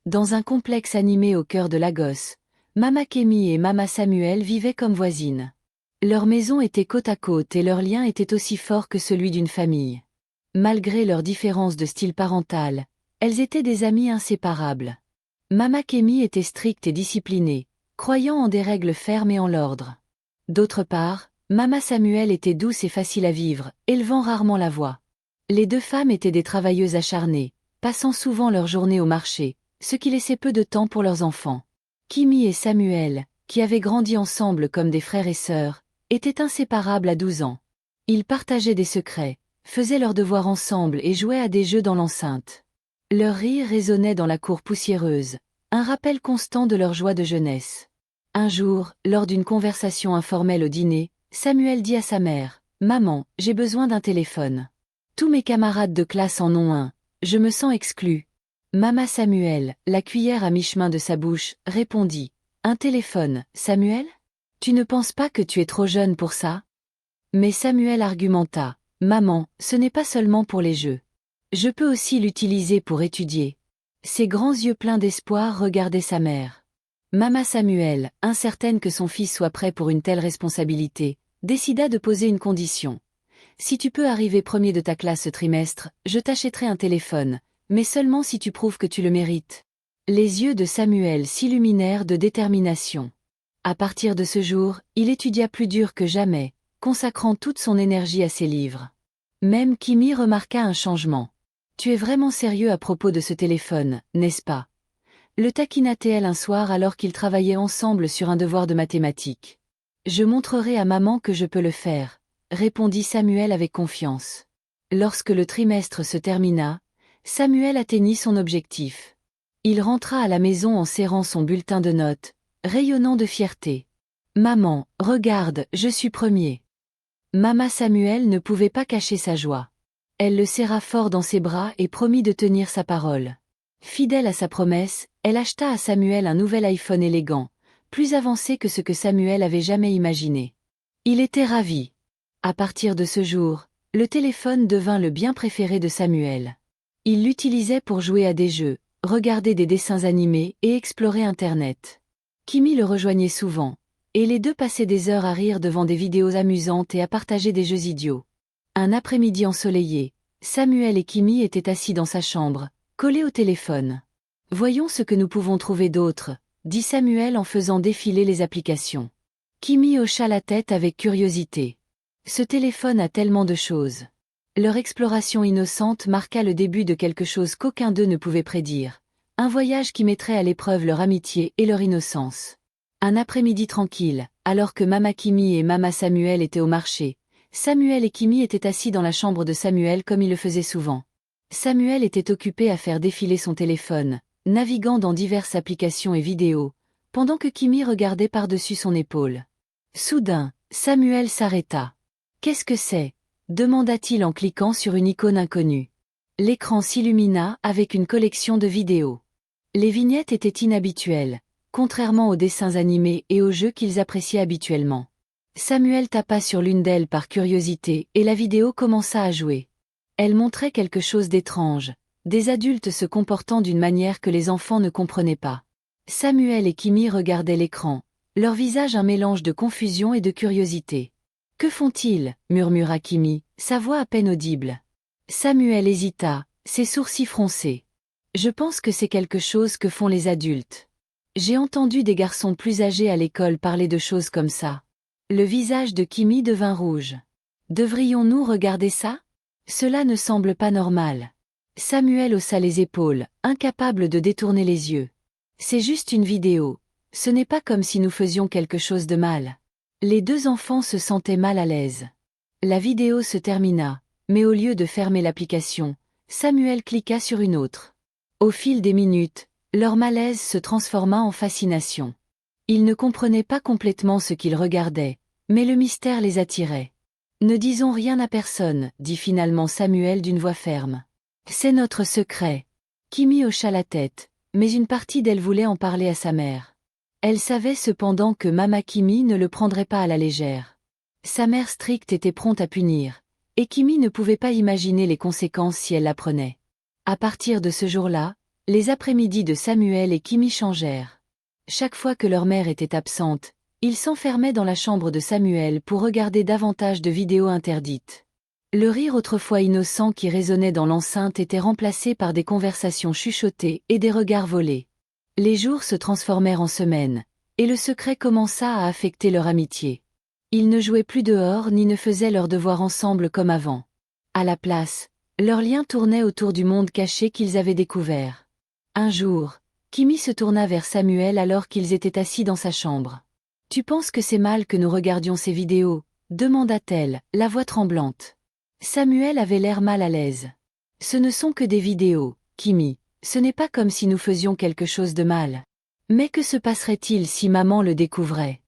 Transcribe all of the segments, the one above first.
Dans un complexe animé au cœur de Lagos, Mama Kemi et Mama Samuel vivaient comme voisines. Leur maison était côte à côte et leur lien était aussi fort que celui d'une famille. Malgré leurs différences de style parental, elles étaient des amies inséparables. Mama Kemi était stricte et disciplinée, croyant en des règles fermes et en l'ordre. D'autre part, Mama Samuel était douce et facile à vivre, élevant rarement la voix. Les deux femmes étaient des travailleuses acharnées, passant souvent leur journée au marché, ce qui laissait peu de temps pour leurs enfants. Kimi et Samuel, qui avaient grandi ensemble comme des frères et sœurs, étaient inséparables à 12 ans. Ils partageaient des secrets, faisaient leurs devoirs ensemble et jouaient à des jeux dans l'enceinte. Leur rire résonnait dans la cour poussiéreuse, un rappel constant de leur joie de jeunesse. Un jour, lors d'une conversation informelle au dîner, Samuel dit à sa mère, « Maman, j'ai besoin d'un téléphone. Tous mes camarades de classe en ont un, je me sens exclu. » Mama Samuel, la cuillère à mi-chemin de sa bouche, répondit, « Un téléphone, Samuel? Tu ne penses pas que tu es trop jeune pour ça? » Mais Samuel argumenta, « Maman, ce n'est pas seulement pour les jeux. Je peux aussi l'utiliser pour étudier. » Ses grands yeux pleins d'espoir regardaient sa mère. Mama Samuel, incertaine que son fils soit prêt pour une telle responsabilité, décida de poser une condition. « Si tu peux arriver premier de ta classe ce trimestre, je t'achèterai un téléphone, mais seulement si tu prouves que tu le mérites. » Les yeux de Samuel s'illuminèrent de détermination. À partir de ce jour, il étudia plus dur que jamais, consacrant toute son énergie à ses livres. Même Kimi remarqua un changement. « Tu es vraiment sérieux à propos de ce téléphone, n'est-ce pas ?» Le taquina-t-elle un soir alors qu'ils travaillaient ensemble sur un devoir de mathématiques. « Je montrerai à maman que je peux le faire, » répondit Samuel avec confiance. Lorsque le trimestre se termina, Samuel atteignit son objectif. Il rentra à la maison en serrant son bulletin de notes, rayonnant de fierté. « Maman, regarde, je suis premier. » Mama Samuel ne pouvait pas cacher sa joie. Elle le serra fort dans ses bras et promit de tenir sa parole. Fidèle à sa promesse, elle acheta à Samuel un nouvel iPhone élégant, plus avancé que ce que Samuel avait jamais imaginé. Il était ravi. À partir de ce jour, le téléphone devint le bien préféré de Samuel. Il l'utilisait pour jouer à des jeux, regarder des dessins animés et explorer Internet. Kimi le rejoignait souvent, et les deux passaient des heures à rire devant des vidéos amusantes et à partager des jeux idiots. Un après-midi ensoleillé, Samuel et Kimi étaient assis dans sa chambre, collés au téléphone. « Voyons ce que nous pouvons trouver d'autre, » dit Samuel en faisant défiler les applications. Kimi hocha la tête avec curiosité. « Ce téléphone a tellement de choses. » Leur exploration innocente marqua le début de quelque chose qu'aucun d'eux ne pouvait prédire. Un voyage qui mettrait à l'épreuve leur amitié et leur innocence. Un après-midi tranquille, alors que Mama Kimi et Mama Samuel étaient au marché, Samuel et Kimi étaient assis dans la chambre de Samuel comme ils le faisaient souvent. Samuel était occupé à faire défiler son téléphone, naviguant dans diverses applications et vidéos, pendant que Kimi regardait par-dessus son épaule. Soudain, Samuel s'arrêta. « Qu'est-ce que c'est ?» demanda-t-il en cliquant sur une icône inconnue. L'écran s'illumina avec une collection de vidéos. Les vignettes étaient inhabituelles, contrairement aux dessins animés et aux jeux qu'ils appréciaient habituellement. Samuel tapa sur l'une d'elles par curiosité et la vidéo commença à jouer. Elle montrait quelque chose d'étrange, des adultes se comportant d'une manière que les enfants ne comprenaient pas. Samuel et Kimi regardaient l'écran, leur visage un mélange de confusion et de curiosité. « Que font-ils » murmura Kimi, sa voix à peine audible. Samuel hésita, ses sourcils froncés. « Je pense que c'est quelque chose que font les adultes. J'ai entendu des garçons plus âgés à l'école parler de choses comme ça. » Le visage de Kimi devint rouge. « Devrions-nous regarder ça ? Cela ne semble pas normal. » Samuel haussa les épaules, incapable de détourner les yeux. « C'est juste une vidéo. Ce n'est pas comme si nous faisions quelque chose de mal. » Les deux enfants se sentaient mal à l'aise. La vidéo se termina, mais au lieu de fermer l'application, Samuel cliqua sur une autre. Au fil des minutes, leur malaise se transforma en fascination. Ils ne comprenaient pas complètement ce qu'ils regardaient, mais le mystère les attirait. « Ne disons rien à personne, » dit finalement Samuel d'une voix ferme. « C'est notre secret. » Kimi hocha la tête, mais une partie d'elle voulait en parler à sa mère. Elle savait cependant que Mama Kimi ne le prendrait pas à la légère. Sa mère stricte était prompte à punir, et Kimi ne pouvait pas imaginer les conséquences si elle l'apprenait. À partir de ce jour-là, Les après-midi de Samuel et Kimi changèrent. Chaque fois que leur mère était absente, ils s'enfermaient dans la chambre de Samuel pour regarder davantage de vidéos interdites. Le rire autrefois innocent qui résonnait dans l'enceinte était remplacé par des conversations chuchotées et des regards volés. Les jours se transformèrent en semaines, et le secret commença à affecter leur amitié. Ils ne jouaient plus dehors ni ne faisaient leurs devoirs ensemble comme avant. À la place, leur lien tournait autour du monde caché qu'ils avaient découvert. Un jour, Kimi se tourna vers Samuel alors qu'ils étaient assis dans sa chambre. « Tu penses que c'est mal que nous regardions ces vidéos ?» demanda-t-elle, la voix tremblante. Samuel avait l'air mal à l'aise. « Ce ne sont que des vidéos, Kimi, ce n'est pas comme si nous faisions quelque chose de mal. Mais que se passerait-il si maman le découvrait ?»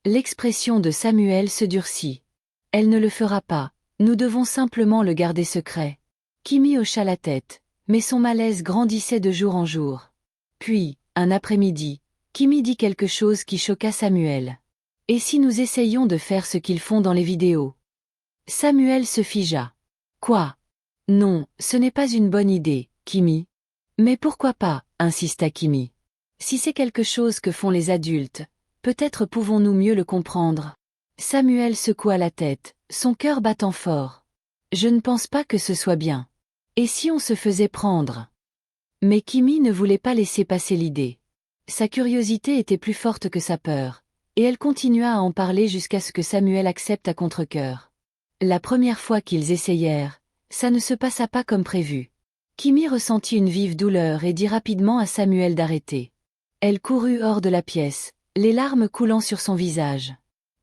L'expression de Samuel se durcit. « Elle ne le fera pas, nous devons simplement le garder secret. » Kimi hocha la tête, mais son malaise grandissait de jour en jour. Puis, un après-midi, Kimi dit quelque chose qui choqua Samuel. « Et si nous essayions de faire ce qu'ils font dans les vidéos ?» Samuel se figea. « Quoi ? Non, ce n'est pas une bonne idée, Kimi. »« Mais pourquoi pas ?» insista Kimi. « Si c'est quelque chose que font les adultes, peut-être pouvons-nous mieux le comprendre. » Samuel secoua la tête, son cœur battant fort. « Je ne pense pas que ce soit bien. Et si on se faisait prendre ?» Mais Kimi ne voulait pas laisser passer l'idée. Sa curiosité était plus forte que sa peur, et elle continua à en parler jusqu'à ce que Samuel accepte à contre-cœur. La première fois qu'ils essayèrent, ça ne se passa pas comme prévu. Kimi ressentit une vive douleur et dit rapidement à Samuel d'arrêter. Elle courut hors de la pièce, les larmes coulant sur son visage.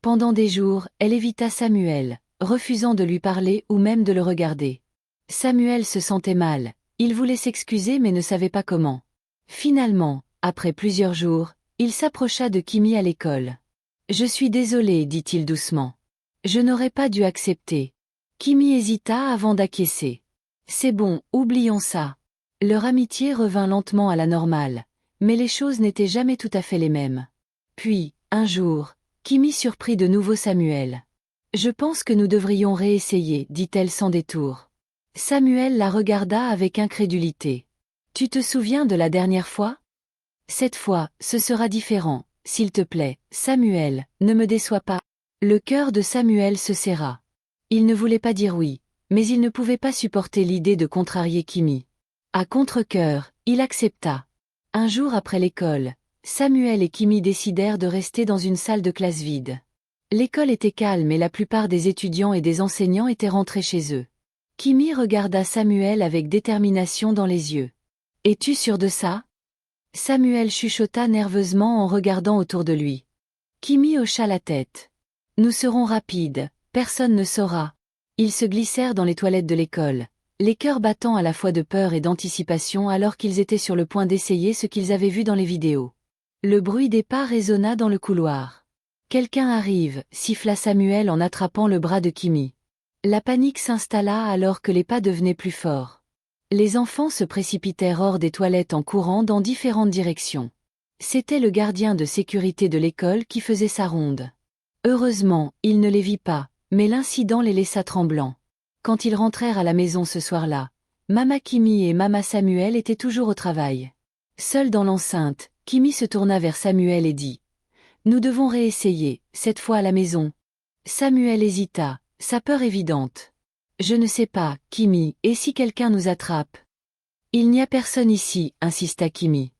Pendant des jours, elle évita Samuel, refusant de lui parler ou même de le regarder. Samuel se sentait mal, il voulait s'excuser mais ne savait pas comment. Finalement, après plusieurs jours, il s'approcha de Kimi à l'école. « Je suis désolé, dit-il doucement. Je n'aurais pas dû accepter. » Kimi hésita avant d'acquiescer. « C'est bon, oublions ça. » Leur amitié revint lentement à la normale, mais les choses n'étaient jamais tout à fait les mêmes. Puis, un jour, Kimi surprit de nouveau Samuel. « Je pense que nous devrions réessayer, dit-elle sans détour. Samuel la regarda avec incrédulité. « Tu te souviens de la dernière fois ? Cette fois, ce sera différent, s'il te plaît, Samuel, ne me déçois pas. » Le cœur de Samuel se serra. Il ne voulait pas dire oui, mais il ne pouvait pas supporter l'idée de contrarier Kimi. À contre-cœur, il accepta. Un jour après l'école, Samuel et Kimi décidèrent de rester dans une salle de classe vide. L'école était calme et la plupart des étudiants et des enseignants étaient rentrés chez eux. Kimi regarda Samuel avec détermination dans les yeux. « Es-tu sûr de ça ?» Samuel chuchota nerveusement en regardant autour de lui. Kimi hocha la tête. « Nous serons rapides, personne ne saura. » Ils se glissèrent dans les toilettes de l'école, les cœurs battant à la fois de peur et d'anticipation alors qu'ils étaient sur le point d'essayer ce qu'ils avaient vu dans les vidéos. Le bruit des pas résonna dans le couloir. « Quelqu'un arrive » siffla Samuel en attrapant le bras de Kimi. La panique s'installa alors que les pas devenaient plus forts. Les enfants se précipitèrent hors des toilettes en courant dans différentes directions. C'était le gardien de sécurité de l'école qui faisait sa ronde. Heureusement, il ne les vit pas, mais l'incident les laissa tremblants. Quand ils rentrèrent à la maison ce soir-là, Mama Kimi et Mama Samuel étaient toujours au travail. Seul dans l'enceinte, Kimi se tourna vers Samuel et dit « Nous devons réessayer, cette fois à la maison. » Samuel hésita, sa peur évidente. « Je ne sais pas, Kimi, et si quelqu'un nous attrape ?»« Il n'y a personne ici, insista Kimi.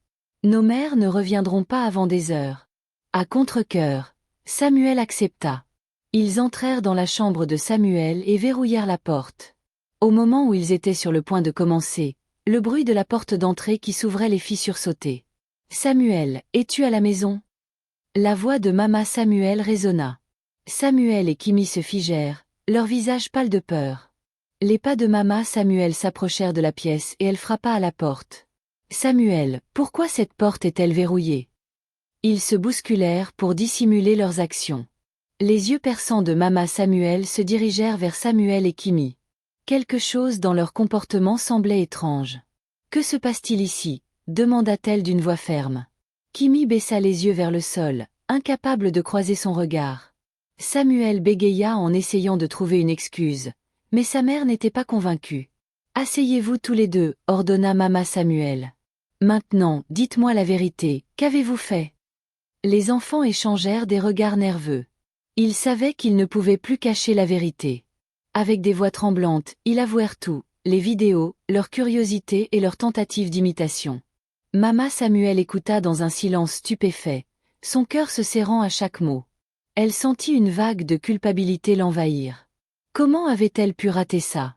Nos mères ne reviendront pas avant des heures. » À contre-cœur, Samuel accepta. Ils entrèrent dans la chambre de Samuel et verrouillèrent la porte. Au moment où ils étaient sur le point de commencer, le bruit de la porte d'entrée qui s'ouvrait les fit sursauter. « Samuel, es-tu à la maison ?» La voix de Mama Samuel résonna. Samuel et Kimi se figèrent, leur visage pâle de peur. Les pas de Mama Samuel s'approchèrent de la pièce et elle frappa à la porte. « Samuel, pourquoi cette porte est-elle verrouillée ?» Ils se bousculèrent pour dissimuler leurs actions. Les yeux perçants de Mama Samuel se dirigèrent vers Samuel et Kimi. Quelque chose dans leur comportement semblait étrange. « Que se passe-t-il ici ?» demanda-t-elle d'une voix ferme. Kimi baissa les yeux vers le sol, incapable de croiser son regard. Samuel bégaya en essayant de trouver une excuse, mais sa mère n'était pas convaincue. « Asseyez-vous tous les deux, ordonna Mama Samuel. Maintenant, dites-moi la vérité, qu'avez-vous fait? Les enfants échangèrent des regards nerveux. Ils savaient qu'ils ne pouvaient plus cacher la vérité. Avec des voix tremblantes, ils avouèrent tout, les vidéos, leur curiosité et leur tentative d'imitation. Mama Samuel écouta dans un silence stupéfait, son cœur se serrant à chaque mot. Elle sentit une vague de culpabilité l'envahir. Comment avait-elle pu rater ça?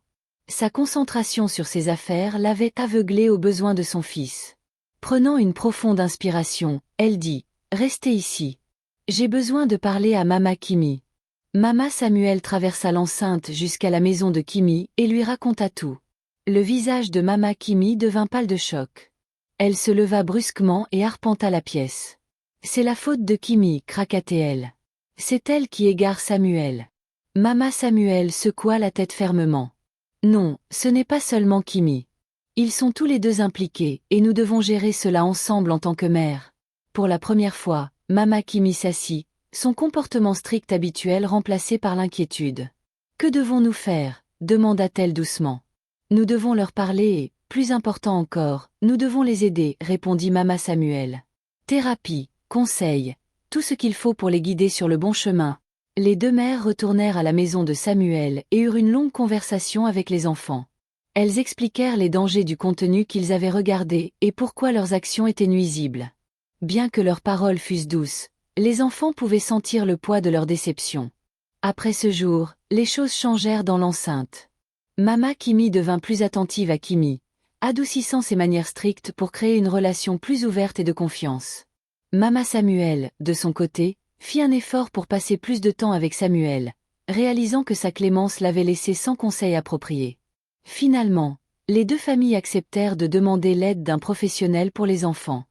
Sa concentration sur ses affaires l'avait aveuglée aux besoins de son fils. Prenant une profonde inspiration, elle dit « Restez ici. J'ai besoin de parler à Mama Kimi. » Mama Samuel traversa l'enceinte jusqu'à la maison de Kimi et lui raconta tout. Le visage de Mama Kimi devint pâle de choc. Elle se leva brusquement et arpenta la pièce. « C'est la faute de Kimi, craquait-elle. C'est elle qui égare Samuel. » Mama Samuel secoua la tête fermement. « Non, ce n'est pas seulement Kimi. Ils sont tous les deux impliqués, et nous devons gérer cela ensemble en tant que mère. » Pour la première fois, Mama Kimi s'assit, son comportement strict habituel remplacé par l'inquiétude. « Que devons-nous faire ?» demanda-t-elle doucement. « Nous devons leur parler et, plus important encore, nous devons les aider, répondit Mama Samuel. Thérapie, conseils, tout ce qu'il faut pour les guider sur le bon chemin. » Les deux mères retournèrent à la maison de Samuel et eurent une longue conversation avec les enfants. Elles expliquèrent les dangers du contenu qu'ils avaient regardé et pourquoi leurs actions étaient nuisibles. Bien que leurs paroles fussent douces, les enfants pouvaient sentir le poids de leur déception. Après ce jour, les choses changèrent dans l'enceinte. Mama Kimi devint plus attentive à Kimi, adoucissant ses manières strictes pour créer une relation plus ouverte et de confiance. Mama Samuel, de son côté, fit un effort pour passer plus de temps avec Samuel, réalisant que sa clémence l'avait laissé sans conseil approprié. Finalement, les deux familles acceptèrent de demander l'aide d'un professionnel pour les enfants.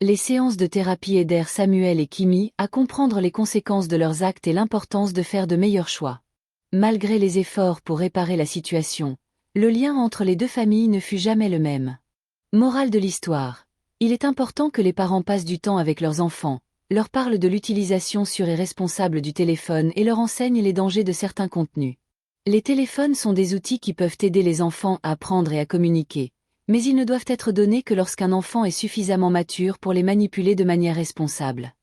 Les séances de thérapie aidèrent Samuel et Kimi à comprendre les conséquences de leurs actes et l'importance de faire de meilleurs choix. Malgré les efforts pour réparer la situation, le lien entre les deux familles ne fut jamais le même. Morale de l'histoire. Il est important que les parents passent du temps avec leurs enfants, leur parlent de l'utilisation sûre et responsable du téléphone et leur enseignent les dangers de certains contenus. Les téléphones sont des outils qui peuvent aider les enfants à apprendre et à communiquer, mais ils ne doivent être donnés que lorsqu'un enfant est suffisamment mature pour les manipuler de manière responsable.